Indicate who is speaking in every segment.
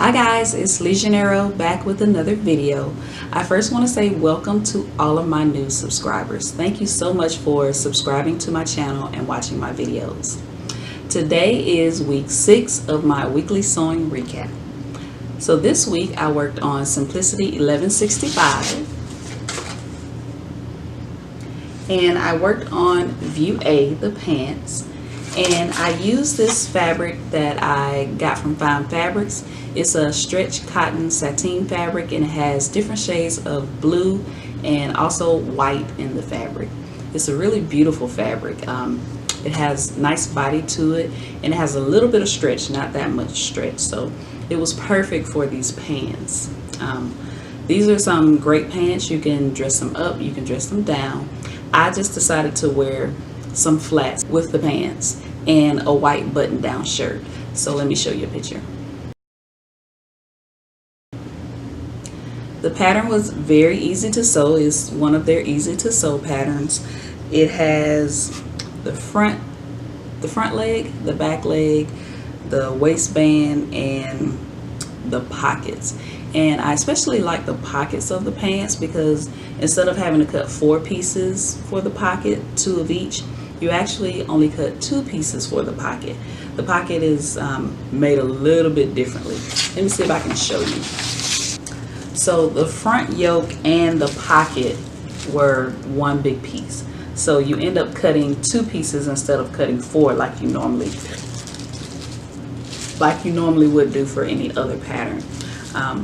Speaker 1: Hi guys, it's Legionero back with another video. I first want to say welcome to all of my new subscribers. Thank you so much for subscribing to my channel and watching my videos. Today is week 6 of my weekly sewing recap. So this week I worked on Simplicity 1165 and I worked on View A, the pants. And I used this fabric that I got from Fine Fabrics. It's a stretch cotton sateen fabric and it has different shades of blue and also white in the fabric. It's a really beautiful fabric. It has nice body to it and it has a little bit of stretch, not that much stretch. So it was perfect for these pants. These are some great pants. You can dress them up, you can dress them down. I just decided to wear some flats with the pants and a white button-down shirt. So let me show you a picture. The pattern was very easy to sew. It's one of their easy to sew patterns. It has the front leg, the back leg, the waistband, and the pockets. And I especially like the pockets of the pants because instead of having to cut 4 pieces for the pocket, 2 of each, you actually only cut 2 pieces for the pocket. The pocket is made a little bit differently. Let me see if I can show you. So the front yoke and the pocket were one big piece. So you end up cutting 2 pieces instead of cutting 4 like you normally would do for any other pattern. I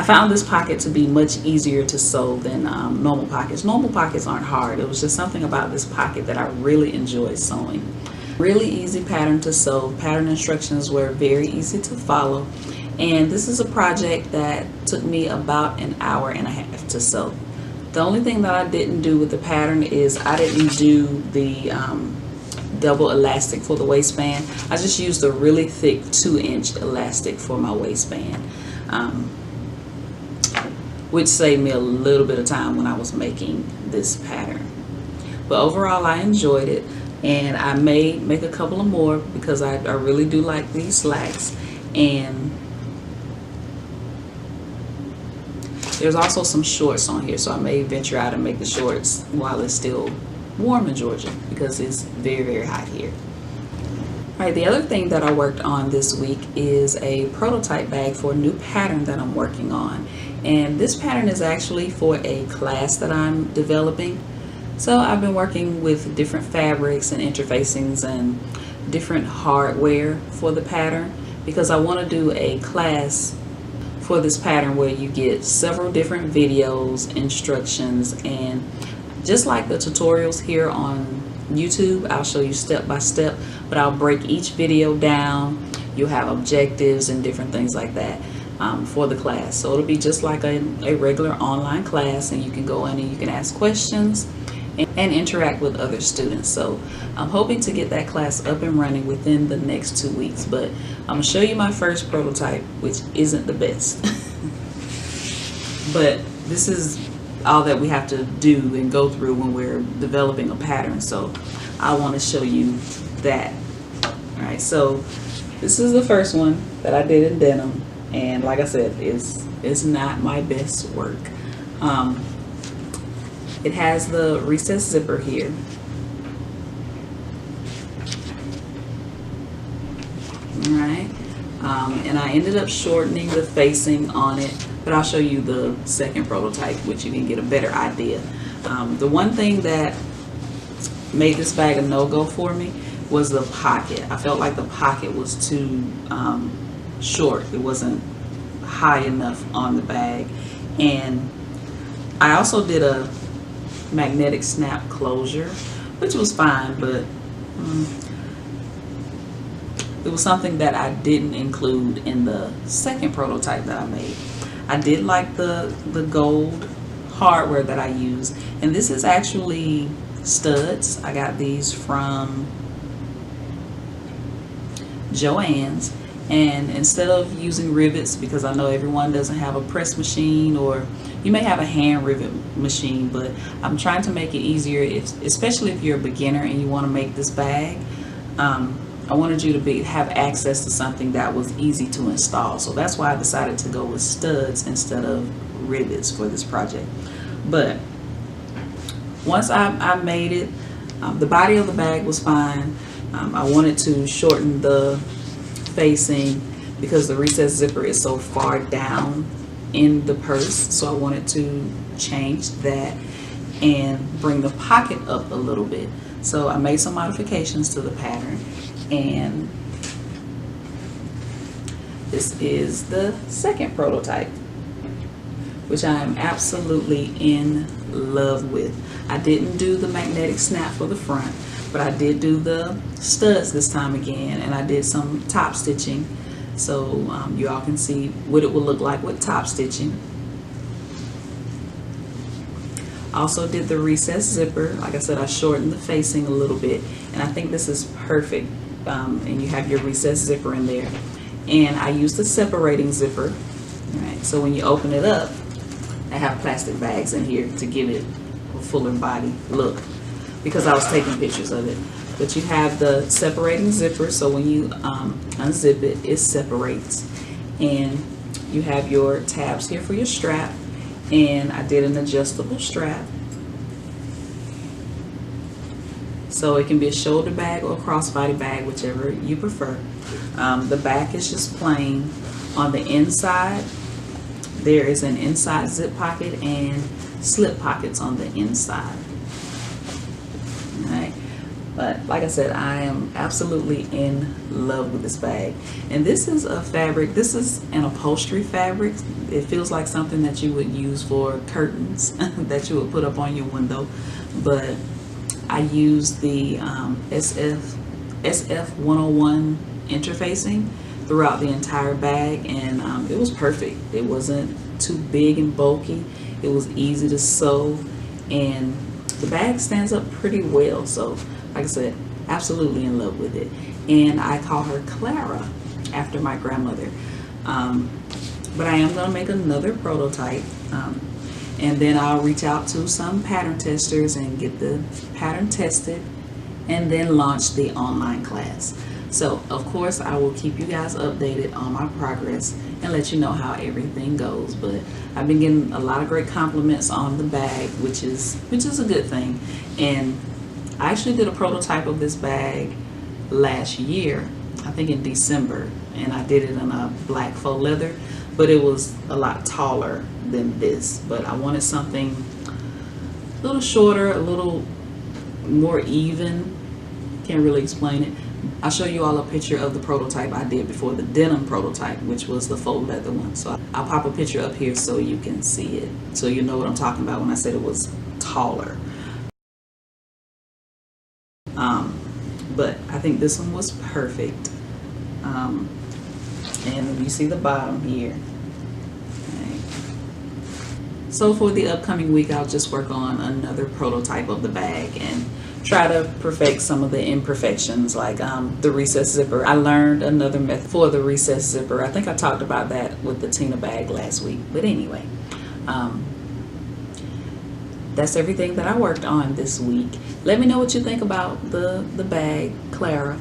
Speaker 1: found this pocket to be much easier to sew than normal pockets. Normal pockets aren't hard. It was just something about this pocket that I really enjoyed sewing. Really easy pattern to sew. Pattern instructions were very easy to follow. And this is a project that took me about an hour and a half to sew. The only thing that I didn't do with the pattern is I didn't do the double elastic for the waistband. I just used a really thick 2-inch elastic for my waistband, which saved me a little bit of time when I was making this pattern. But overall I enjoyed it, and I may make a couple of more because I really do like these slacks. And there's also some shorts on here, so I may venture out and make the shorts while it's still warm in Georgia because it's very, very hot here. Alright, the other thing that I worked on this week is a prototype bag for a new pattern that I'm working on. And this pattern is actually for a class that I'm developing. So I've been working with different fabrics and interfacings and different hardware for the pattern because I want to do a class for this pattern where you get several different videos, instructions, and just like the tutorials here on YouTube, I'll show you step by step, but I'll break each video down. You'll have objectives and different things like that for the class. So it'll be just like a regular online class, and you can go in and you can ask questions and interact with other students. So I'm hoping to get that class up and running within the next 2 weeks, but I'm gonna show you my first prototype, which isn't the best. But this is all that we have to do and go through when we're developing a pattern, so I want to show you that. Alright, so this is the first one that I did in denim, and like I said, it's not my best work. It has the recessed zipper here. Alright, and I ended up shortening the facing on it, but I'll show you the second prototype, which you can get a better idea. The one thing that made this bag a no-go for me was the pocket. I felt like the pocket was too short. It wasn't high enough on the bag. And I also did a magnetic snap closure, which was fine, but it was something that I didn't include in the second prototype that I made. I did like the gold hardware that I use, and this is actually studs. I got these from Joann's, and instead of using rivets, because I know everyone doesn't have a press machine, or you may have a hand rivet machine, but I'm trying to make it easier, especially if you're a beginner and you want to make this bag. I wanted you to have access to something that was easy to install. So that's why I decided to go with studs instead of rivets for this project. But once I made it, the body of the bag was fine. I wanted to shorten the facing because the recessed zipper is so far down in the purse. So I wanted to change that and bring the pocket up a little bit. So I made some modifications to the pattern, and this is the second prototype, which I am absolutely in love with. I didn't do the magnetic snap for the front, but I did do the studs this time again, and I did some top stitching, so you all can see what it will look like with top stitching. Also did the recessed zipper. Like I said, I shortened the facing a little bit, and I think this is perfect. And you have your recessed zipper in there, and I used the separating zipper. All right, so when you open it up, I have plastic bags in here to give it a fuller body look because I was taking pictures of it. But you have the separating zipper, so when you unzip it, it separates, and you have your tabs here for your strap. And I did an adjustable strap, so it can be a shoulder bag or a crossbody bag, whichever you prefer. The back is just plain. On the inside, there is an inside zip pocket and slip pockets on the inside. Alright, but like I said, I am absolutely in love with this bag. And this is a fabric, this is an upholstery fabric. It feels like something that you would use for curtains that you would put up on your window. But I used the SF101 interfacing throughout the entire bag, and it was perfect. It wasn't too big and bulky. It was easy to sew, and the bag stands up pretty well. So like I said, absolutely in love with it. And I call her Clara after my grandmother. But I am going to make another prototype, and then I'll reach out to some pattern testers and get the pattern tested, and then launch the online class. So of course I will keep you guys updated on my progress and let you know how everything goes. But I've been getting a lot of great compliments on the bag, which is a good thing. And I actually did a prototype of this bag last year, I think in December, and I did it in a black faux leather, but it was a lot taller than this. But I wanted something a little shorter, a little more even. Can't really explain it. I'll show you all a picture of the prototype I did before, the denim prototype, which was the faux leather one. So I'll pop a picture up here so you can see it, so you know what I'm talking about when I said it was taller. But I think this one was perfect. And you see the bottom here. Okay. So for the upcoming week, I'll just work on another prototype of the bag and try to perfect some of the imperfections, like the recessed zipper. I learned another method for the recessed zipper. I think I talked about that with the Tina bag last week. But anyway, that's everything that I worked on this week. Let me know what you think about the bag, Clara.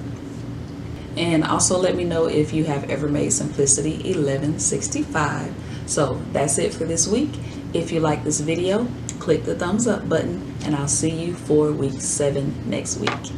Speaker 1: And also let me know if you have ever made Simplicity 1165. So that's it for this week. If you like this video, click the thumbs up button, and I'll see you for week 7 next week.